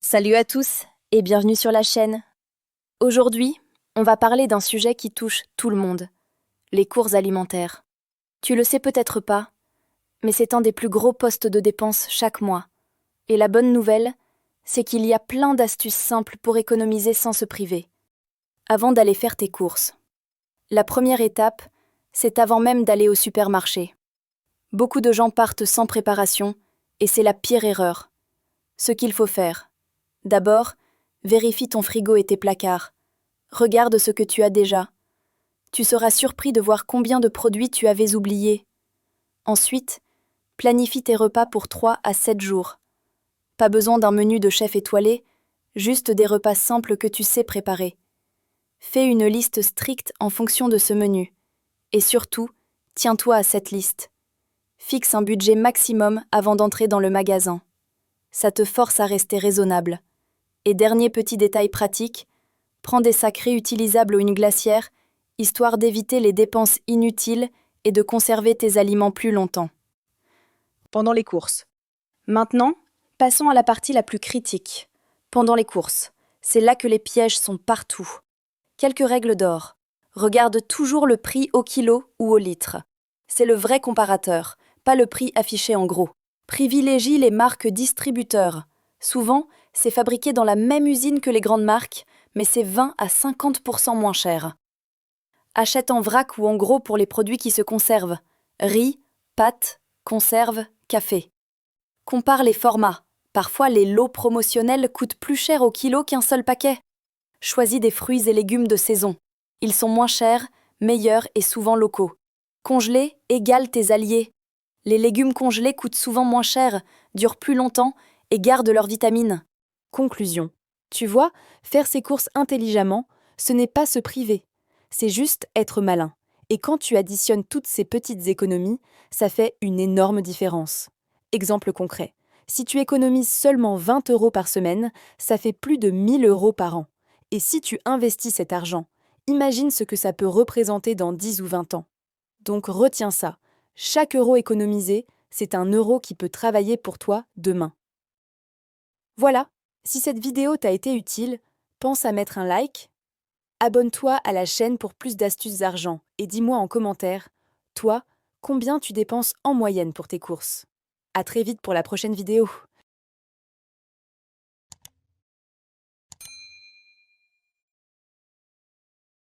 Salut à tous et bienvenue sur la chaîne. Aujourd'hui, on va parler d'un sujet qui touche tout le monde, les courses alimentaires. Tu le sais peut-être pas, mais c'est un des plus gros postes de dépenses chaque mois. Et la bonne nouvelle, c'est qu'il y a plein d'astuces simples pour économiser sans se priver. Avant d'aller faire tes courses, la première étape, c'est avant même d'aller au supermarché. Beaucoup de gens partent sans préparation et c'est la pire erreur. Ce qu'il faut faire, d'abord, vérifie ton frigo et tes placards. Regarde ce que tu as déjà. Tu seras surpris de voir combien de produits tu avais oubliés. Ensuite, planifie tes repas pour 3 à 7 jours. Pas besoin d'un menu de chef étoilé, juste des repas simples que tu sais préparer. Fais une liste stricte en fonction de ce menu. Et surtout, tiens-toi à cette liste. Fixe un budget maximum avant d'entrer dans le magasin. Ça te force à rester raisonnable. Et dernier petit détail pratique, prends des sacs réutilisables ou une glacière, histoire d'éviter les dépenses inutiles et de conserver tes aliments plus longtemps. Pendant les courses. Maintenant, passons à la partie la plus critique. Pendant les courses, c'est là que les pièges sont partout. Quelques règles d'or. Regarde toujours le prix au kilo ou au litre. C'est le vrai comparateur, pas le prix affiché en gros. Privilégie les marques distributeurs. Souvent, c'est fabriqué dans la même usine que les grandes marques, mais c'est 20 à 50% moins cher. Achète en vrac ou en gros pour les produits qui se conservent. Riz, pâtes, conserves, café. Compare les formats. Parfois, les lots promotionnels coûtent plus cher au kilo qu'un seul paquet. Choisis des fruits et légumes de saison. Ils sont moins chers, meilleurs et souvent locaux. Congelés égale tes alliés. Les légumes congelés coûtent souvent moins cher, durent plus longtemps et gardent leurs vitamines. Conclusion. Tu vois, faire ses courses intelligemment, ce n'est pas se priver, c'est juste être malin. Et quand tu additionnes toutes ces petites économies, ça fait une énorme différence. Exemple concret. Si tu économises seulement 20 € par semaine, ça fait plus de 1000 € par an. Et si tu investis cet argent, imagine ce que ça peut représenter dans 10 ou 20 ans. Donc retiens ça. Chaque euro économisé, c'est un euro qui peut travailler pour toi demain. Voilà, si cette vidéo t'a été utile, pense à mettre un like, abonne-toi à la chaîne pour plus d'astuces argent et dis-moi en commentaire, toi, combien tu dépenses en moyenne pour tes courses. À très vite pour la prochaine vidéo.